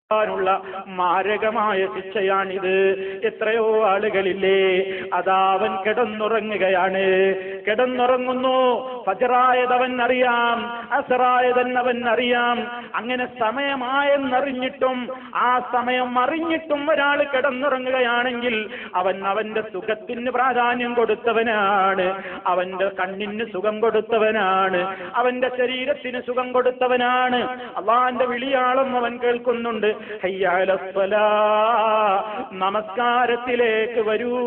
ുള്ള മാരകമായ ശിക്ഷയാണിത്. എത്രയോ ആളുകളില്ലേ, അതാവൻ കിടന്നുറങ്ങുകയാണ്, കിടന്നുറങ്ങുന്നു. ഫജറായതവൻ അറിയാം, അസറായതെന്നവൻ അറിയാം. അങ്ങനെ സമയമായെന്നറിഞ്ഞിട്ടും ആ സമയം അറിഞ്ഞിട്ടും ഒരാൾ കിടന്നുറങ്ങുകയാണെങ്കിൽ അവന്റെ സുഖത്തിന് പ്രാധാന്യം കൊടുത്തവനാണ്, അവന്റെ കണ്ണിന് സുഖം കൊടുത്തവനാണ്, അവന്റെ ശരീരത്തിന് സുഖം കൊടുത്തവനാണ്. അള്ളാന്റെ വിളിയാളം അവൻ കേൾക്കുന്നുണ്ട്. ഹയ്യ അലൽ ഫലാഹ്, നമസ്കാരത്തിലേക്ക് വരൂ.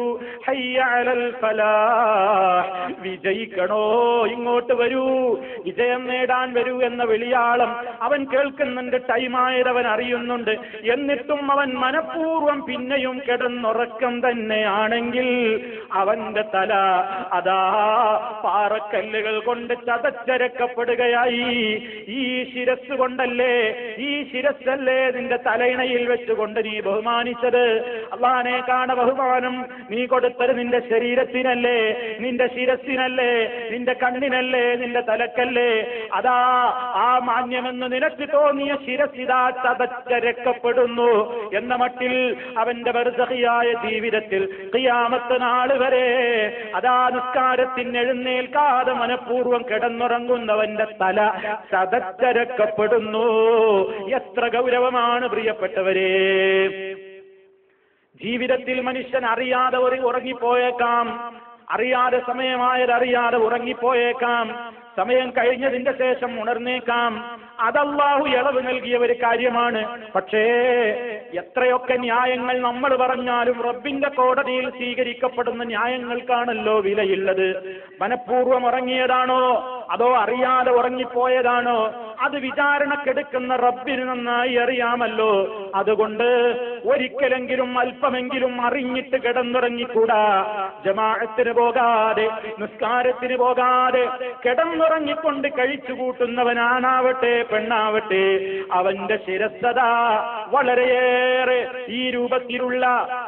ഹയ്യ അലൽ ഫലാഹ്, വിജയിക്കണോ ഇങ്ങോട്ട് വരൂ, വിജയം നേടാൻ വരൂ എന്ന വിളിയാളം അവൻ കേൾക്കുന്നുണ്ട്. ടൈമായതവൻ അറിയുന്നുണ്ട്. എന്നിട്ടും അവൻ മനഃപൂർവ്വം പിന്നെയും കിടന്നുറക്കം തന്നെയാണെങ്കിൽ അവന്റെ തല അതാ പാറക്കല്ലുകൾ കൊണ്ട് ചതച്ചരക്കപ്പെടുകയായി. ഈ ശിരസ് കൊണ്ടല്ലേ, ഈ ശിരസ്സല്ലേ നിന്റെ തലയിണയിൽ വെച്ചുകൊണ്ട് നീ ബഹുമാനിച്ചത്? അള്ളാനെ കാണ ബഹുമാനം നീ കൊടുത്തത് നിന്റെ ശരീരത്തിനല്ലേ, നിന്റെ ശിരസിനല്ലേ, നിന്റെ കണ്ണിനല്ലേ, നിന്റെ തലക്കല്ലേ? അതാ ആ മാന്യമെന്ന് നിനക്ക് തോന്നിയ ശിരസിതാ ചതച്ചരക്കപ്പെടുന്നു എന്ന മട്ടിൽ അവന്റെ ബർസഖിയായ ജീവിതത്തിൽ ഖിയാമത്ത് നാൾ വരെ അതാ നിസ്കാരത്തിന് എഴുന്നേൽക്കാതെ മനഃപൂർവ്വം കിടന്നുറങ്ങുന്നവന്റെ തല ചതച്ചരക്കപ്പെടുന്നു. എത്ര ഗൗരവമാണ് പ്രിയപ്പെട്ടവരെ! ജീവിതത്തിൽ മനുഷ്യൻ അറിയാതെ ഉറങ്ങിപ്പോയേക്കാം, അറിയാതെ സമയമായതറിയാതെ ഉറങ്ങിപ്പോയേക്കാം, സമയം കഴിഞ്ഞതിന്റെ ശേഷം ഉണർന്നേക്കാം. അതല്ലാഹു ഇളവ് നൽകിയ ഒരു കാര്യമാണ്. പക്ഷേ എത്രയൊക്കെ ന്യായങ്ങൾ നമ്മൾ പറഞ്ഞാലും റബ്ബിന്റെ കോടതിയിൽ സ്വീകരിക്കപ്പെടുന്ന ന്യായങ്ങൾക്കാണല്ലോ വിലയുള്ളത്. മനഃപൂർവ്വം ഉറങ്ങിയതാണോ അതോ അറിയാതെ ഉറങ്ങിപ്പോയതാണോ, അത് വിചാരണക്കെടുക്കുന്ന റബ്ബിന് നന്നായി അറിയാമല്ലോ. അതുകൊണ്ട് ഒരിക്കലെങ്കിലും അല്പമെങ്കിലും അറിഞ്ഞിട്ട് കിടന്നുറങ്ങിക്കൂടാ. ജമാഅത്തിന് പോകാതെ, നിസ്കാരത്തിന് പോകാതെ കിടന്നുറങ്ങിക്കൊണ്ട് കഴിച്ചു കൂട്ടുന്നവനാണാവട്ടെ പെണ്ണാവട്ടെ, അവന്റെ ശിരസ്സത വളരെയേറെ ഈ രൂപത്തിലുള്ള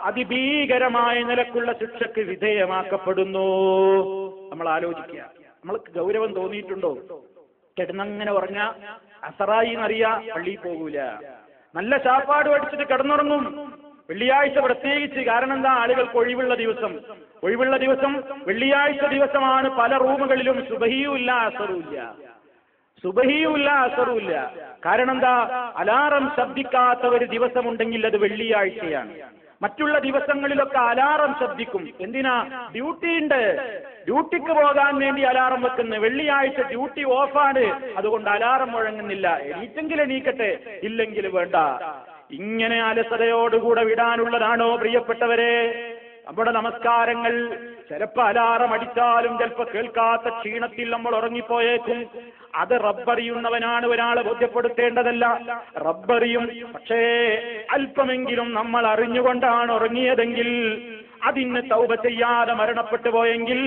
അതിഭീകരമായ നിലക്കുള്ള ശിക്ഷയ്ക്ക് വിധേയമാക്കപ്പെടുന്നു. നമ്മൾ ആലോചിക്കുക, നമ്മൾക്ക് ഗൗരവം തോന്നിയിട്ടുണ്ടോ? കിടന്നങ്ങനെ ഉറങ്ങ, അസറായി എന്നറിയാ, പള്ളിയിൽ പോകൂല, നല്ല ചാപ്പാട് പഠിച്ചിട്ട് കിടന്നുറങ്ങും. വെള്ളിയാഴ്ച പ്രത്യേകിച്ച്, കാരണം എന്താ? ആളുകൾക്ക് ഒഴിവുള്ള ദിവസം വെള്ളിയാഴ്ച ദിവസമാണ്. പല റൂമുകളിലും സുബഹിയുമില്ല അസറുമില്ല, സുബഹിയുമില്ല അസറുമില്ല. കാരണം എന്താ? അലാറം ശബ്ദിക്കാത്ത ഒരു ദിവസമുണ്ടെങ്കിൽ അത് വെള്ളിയാഴ്ചയാണ്. മറ്റുള്ള ദിവസങ്ങളിലൊക്കെ അലാറം ശബ്ദിക്കും. എന്തിനാ? ഡ്യൂട്ടി ഉണ്ട്, ഡ്യൂട്ടിക്ക് പോകാൻ വേണ്ടി അലാറം വെക്കുന്നു. വെള്ളിയാഴ്ച ഡ്യൂട്ടി ഓഫാണ്, അതുകൊണ്ട് അലാറം മുഴങ്ങുന്നില്ല. എണീറ്റെങ്കിൽ എണീക്കട്ടെ, ഇല്ലെങ്കിൽ വേണ്ട. ഇങ്ങനെ അലസതയോടുകൂടെ വിടാനുള്ളതാണോ പ്രിയപ്പെട്ടവരെ നമ്മുടെ നമസ്കാരങ്ങൾ? ചിലപ്പോ അലാറം അടിച്ചാലും ചിലപ്പോ കേൾക്കാത്ത ക്ഷീണത്തിൽ നമ്മൾ ഉറങ്ങിപ്പോയേക്കും. അത് റബ്ബറിയുന്നവനാണ്, ഒരാളെ ബോധ്യപ്പെടുത്തേണ്ടതല്ല. റബ്ബറിയും. പക്ഷേ അല്പമെങ്കിലും നമ്മൾ അറിഞ്ഞുകൊണ്ടാണ് ഉറങ്ങിയതെങ്കിൽ, അതിന് തൗബ ചെയ്യാതെ മരണപ്പെട്ടു പോയെങ്കിൽ,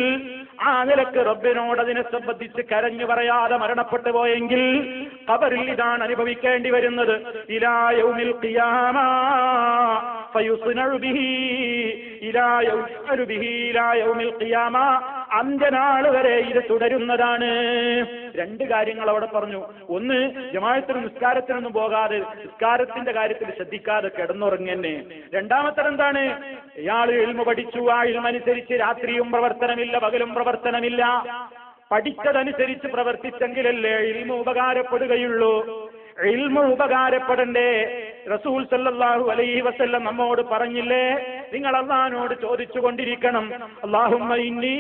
ആ നിലക്ക് റബ്ബിനോട് അതിനെ സംബന്ധിച്ച് കരഞ്ഞു പറയാതെ മരണപ്പെട്ടു പോയെങ്കിൽ ഖബറിൽ ഇതാണ് അനുഭവിക്കേണ്ടി വരുന്നത്. ഇലാ യൗമിൽ ഖിയാമ ഫയുസ്നഉ ബിഹി ഇലാ യുസ്അലു ബിഹി ഇലാ യൗമിൽ ഖിയാമ, അന്ത്യനാൾ വരെ ഇത് തുടരുന്നതാണ്. രണ്ട് കാര്യങ്ങൾ അവിടെ പറഞ്ഞു. ഒന്ന്, ജമാഅത്തിന് നിസ്കാരത്തിനൊന്നും പോകാതെ നിസ്കാരത്തിന്റെ കാര്യത്തിൽ ശ്രദ്ധിക്കാതെ കിടന്നുറങ്ങന്നെ. രണ്ടാമത്തത് എന്താണ്? ഇയാൾ ഇൽമു പഠിച്ചു, ആ ഇൽമനുസരിച്ച് രാത്രിയും പ്രവർത്തനമില്ല, പകലും പ്രവർത്തനമില്ല. പഠിച്ചതനുസരിച്ച് പ്രവർത്തിച്ചെങ്കിലല്ലേ ഇൽമു ഉപകാരപ്പെടുകയുള്ളൂ. ഇൽമു ഉപകാരപ്പെടണ്ടേ? റസൂൽ സല്ലല്ലാഹു അലൈഹി വസല്ലം നമ്മോട് പറഞ്ഞില്ലേ, നിങ്ങൾ അല്ലാഹുവോട് ചോദിച്ചു കൊണ്ടിരിക്കണം, അല്ലാഹുമ്മ ഇന്നി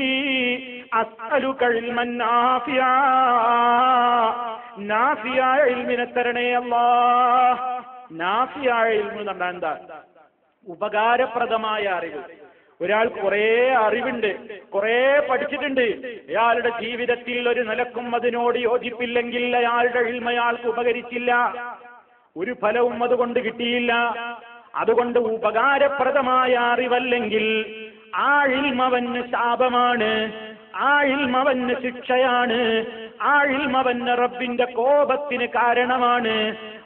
അസ്അലുക ഇൽമൻ നാഫിയാ, നാഫിയായ ഇൽമിനെ തരണേ അല്ലാഹ്. നാഫിയായ ഇൽമു എന്ന് പറഞ്ഞാൽ എന്താ? ഉപകാരപ്രദമായ അറിവ്. ഒരാൾ കുറേ അറിവുണ്ട്, കുറേ പഠിച്ചിട്ടുണ്ട്, അയാളുടെ ജീവിതത്തിൽ ഒരു നിലക്കും അതിനോട് യോജിപ്പില്ലെങ്കിൽ അയാളുടെ ഇൽമ അയാൾക്ക് ഉപകരിച്ചില്ല, ഒരു ഫലവും അതുകൊണ്ട് കിട്ടിയില്ല. അതുകൊണ്ട് ഉപകാരപ്രദമായ അറിവല്ലെങ്കിൽ ആ ഇൽമവന് ശാപമാണ്, ആ ഇൽമവന് ശിക്ഷയാണ്, ആ ഇൽമവന് റബ്ബിന്റെ കോപത്തിന് കാരണമാണ്.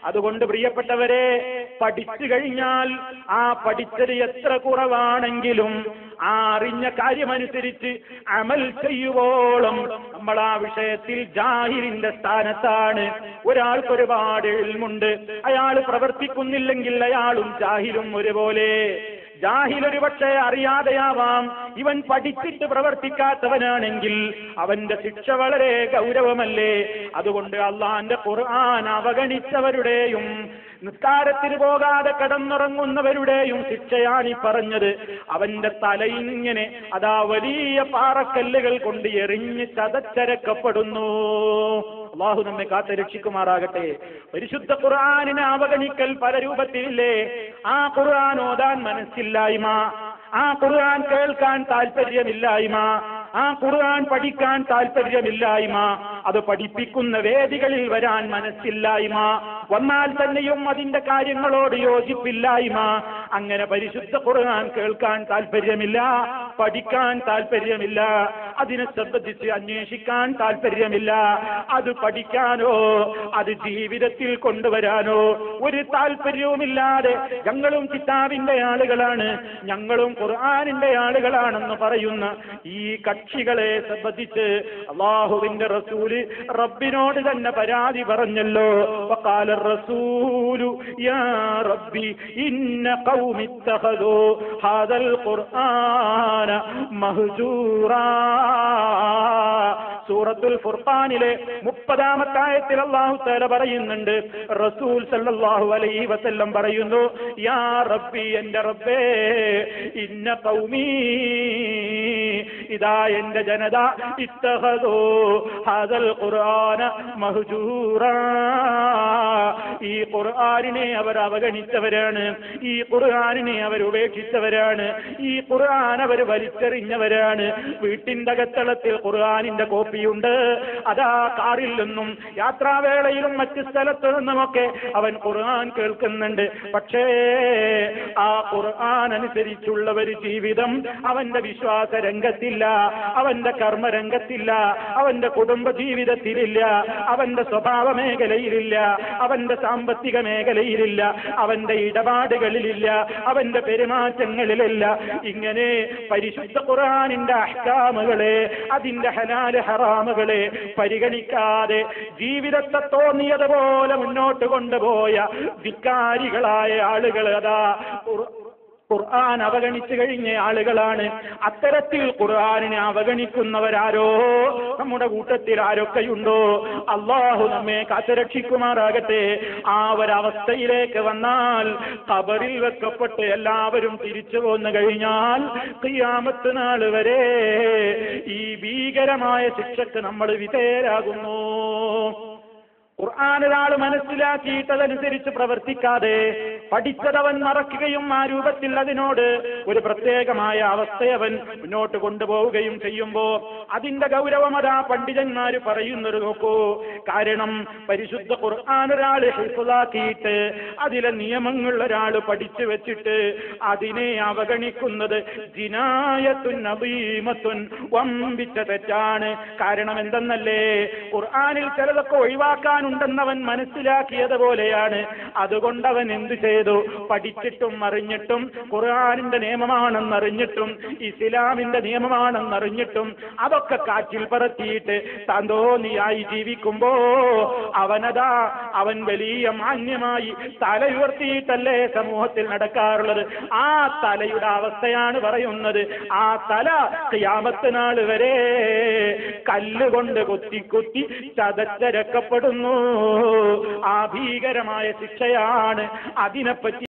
അതുകൊണ്ട് പ്രിയപ്പെട്ടവരെ, പഠിച്ചു കഴിഞ്ഞാൽ ആ പഠിച്ചത് എത്ര കുറവാണെങ്കിലും ആ അറിഞ്ഞ കാര്യമനുസരിച്ച് അമൽ ചെയ്യുവോളം നമ്മൾ ആ വിഷയത്തിൽ ജാഹിലിന്റെ സ്ഥാനത്താണ്. ഒരാൾക്ക് ഒരുപാട് ഇൽമുണ്ട്, അയാൾ പ്രവർത്തിക്കുന്നില്ലെങ്കിൽ അയാളും ജാഹിലും ഒരുപോലെ. ജാഹിൽ ഒരു പക്ഷേ അറിയാതെയാവാം, ഇവൻ പഠിച്ചിട്ട് പ്രവർത്തിക്കാത്തവനാണെങ്കിൽ അവന്റെ ശിക്ഷ വളരെ ഗൗരവമല്ലേ. അതുകൊണ്ട് അള്ളാന്റെ ഖുർആൻ അവഗണിച്ചവരുടെയും നിസ്കാരത്തിന് പോകാതെ കിടന്നുറങ്ങുന്നവരുടെയും ശിക്ഷയാണ് ഈ പറഞ്ഞത്. അവന്റെ തലയിൽ ഇങ്ങനെ അതാ വലിയ പാറക്കല്ലുകൾ കൊണ്ട് എറിഞ്ഞ് ചതച്ചരക്കപ്പെടുന്നു. അള്ളാഹു നമ്മെ കാത്ത് രക്ഷിക്കുമാറാകട്ടെ. പരിശുദ്ധ ഖുർആനിനെ അവഗണിക്കൽ പല രൂപത്തിലില്ലേ. ആ ഖുർആൻ ഓതാൻ മനസ്സില്ലായ്മ, ആ ഖുർആൻ കേൾക്കാൻ താല്പര്യമില്ലായ്മ, ആ ഖുർആൻ പഠിക്കാൻ താല്പര്യമില്ലായ്മ, അത് പഠിപ്പിക്കുന്ന വേദികളിൽ വരാൻ മനസ്സില്ലായ്മ, വന്നാൽ തന്നെയും അതിന്റെ കാര്യങ്ങളോട് യോജിപ്പില്ലായ്മ. അങ്ങനെ പരിശുദ്ധ ഖുർആൻ കേൾക്കാൻ താല്പര്യമില്ല, പഠിക്കാൻ താല്പര്യമില്ല, അതിനെ സംബന്ധിച്ച് അന്വേഷിക്കാൻ താല്പര്യമില്ല, അത് പഠിക്കാനോ അത് ജീവിതത്തിൽ കൊണ്ടുവരാനോ ഒരു താല്പര്യവുമില്ലാതെ ഞങ്ങളും കിതാബിന്റെ ആളുകളാണ്, ഞങ്ങളും ഖുർആനിന്റെ ആളുകളാണെന്ന് പറയുന്ന ഈ കക്ഷികളെ സംബന്ധിച്ച് അല്ലാഹുവിന്റെ റസൂല് റബ്ബിനോട് തന്നെ പരാതി പറഞ്ഞല്ലോ. വഖാല റസൂലു യാ റബ്ബി ഇന്ന ഖൗമി ഇത്തഖദൂ ഹാദൽ ഖുർആന മഹ്ജൂറാ. സൂറത്തുൽ ഫുർഖാനിലെ 30-ാമത്തെ ആയത്തിൽ അല്ലാഹു തആല പറയുന്നുണ്ട്, റസൂൽ സല്ലല്ലാഹു അലൈഹി വസല്ലം പറയുന്നു, യാ റബ്ബി, എന്റെ റബ്ബേ, ഇന്ന ഖൗമി, ഇതാ എന്റെ ജനത, ഇത്തഖദൂ ഹാദൽ ഖുർആന മഹ്ജൂറാ, ഈ ഖുർആനിനെ അവർ അവഗണിച്ചവരാണ്, ഈ ഖുർആനിനെ അവർ ഉപേക്ഷിച്ചവരാണ്, ഈ ഖുർആൻ അവർ വലിച്ചെറിഞ്ഞവരാണ്. വീട്ടിന്റെ അകത്തളത്തിൽ ഖുർആനിന്റെ കോപ്പിയുണ്ട്, അതാ കാറിൽ നിന്നും യാത്രാവേളയിലും മറ്റ് സ്ഥലത്തു നിന്നുമൊക്കെ അവൻ ഖുർആൻ കേൾക്കുന്നുണ്ട്. പക്ഷേ ആ ഖുർആൻ അനുസരിച്ചുള്ള ഒരു ജീവിതം അവന്റെ വിശ്വാസ രംഗത്തില്ല, അവന്റെ കർമ്മരംഗത്തില്ല, അവന്റെ കുടുംബ ജീവിതത്തിലില്ല, അവന്റെ സ്വഭാവ മേഖലയിലില്ല, അവന്റെ സാമ്പത്തിക മേഖലയിലില്ല, അവന്റെ ഇടപാടുകളിലില്ല, അവന്റെ പെരുമാറ്റങ്ങളിലില്ല. ഇങ്ങനെ പരിശുദ്ധ ഖുർആനിന്റെ അഹ്കാമുകളെ, അതിന്റെ ഹലാല് ഹറാമുകളെ പരിഗണിക്കാതെ ജീവിതത്തെ തോന്നിയതുപോലെ മുന്നോട്ട് കൊണ്ടുപോയ ധിക്കാരികളായ ആളുകൾ അതാ ഖുർആൻ അവഗണിച്ചു കഴിഞ്ഞ ആളുകളാണ്. അത്തരത്തിൽ ഖുർആനിനെ അവഗണിക്കുന്നവരാരോ നമ്മുടെ കൂട്ടത്തിൽ ആരൊക്കെയുണ്ടോ, അല്ലാഹു നമ്മെ കാത്തുരക്ഷിക്കുമാറാകട്ടെ. ആ ഒരവസ്ഥയിലേക്ക് വന്നാൽ, ഖബറിൽ വെക്കപ്പെട്ട് എല്ലാവരും തിരിച്ചു പോന്നു കഴിഞ്ഞാൽ ഖിയാമത്ത് നാൾ വരെ ഈ ഭീകരമായ ശിക്ഷക്ക് നമ്മൾ വിധേയരാകുന്നു. ഖുർആൻ ഒരാൾ മനസ്സിലാക്കിയിട്ടതനുസരിച്ച് പ്രവർത്തിക്കാതെ പഠിച്ചതവൻ മറക്കുകയും ആ രൂപത്തിൽ അതിനോട് ഒരു പ്രത്യേകമായ അവസ്ഥയവൻ മുന്നോട്ട് കൊണ്ടുപോവുകയും ചെയ്യുമ്പോൾ അതിന്റെ ഗൗരവം അതാ പണ്ഡിതന്മാർ പറയുന്നത് നോക്കൂ. കാരണം പരിശുദ്ധ ഖുർആൻ ഒരാൾ ഹിഫ്ളാക്കിയിട്ട് അതിലെ നിയമങ്ങൾ ഒരാൾ പഠിച്ചു വെച്ചിട്ട് അതിനെ അവഗണിക്കുന്നത് ജിനായത്തുൻ അദീമത്തുൻ, വമ്പിച്ച തെറ്റാണ്. കാരണം എന്തെന്നല്ലേ, ഖുർആനിൽ ചിലതൊക്കെ ഒഴിവാക്കാനുണ്ടെന്നവൻ മനസ്സിലാക്കിയതുപോലെയാണ്. അതുകൊണ്ടവൻ എന്തു ചെയ്തു? പഠിച്ചിട്ടും അറിഞ്ഞിട്ടും ഖുർആനിന്റെ നിയമമാണെന്നറിഞ്ഞിട്ടും ഇസ്ലാമിന്റെ നിയമമാണെന്നറിഞ്ഞിട്ടും അതൊക്കെ കാറ്റിൽ പറത്തിയിട്ട് താൻ തോന്നിയായി ജീവിക്കുമ്പോ അവൻ വലിയ മാന്യമായി തല ഉയർത്തിയിട്ടല്ലേ സമൂഹത്തിൽ നടക്കാറുള്ളത്. ആ തലയുടെ അവസ്ഥയാണ് പറയുന്നത്. ആ തല ഖിയാമത്ത് നാൾ വരെ കല്ലുകൊണ്ട് കുത്തി കുത്തി ചതച്ചരക്കപ്പെടുന്നു. ആ ഭീകരമായ ശിക്ഷയാണ്. അതിനെപ്പറ്റി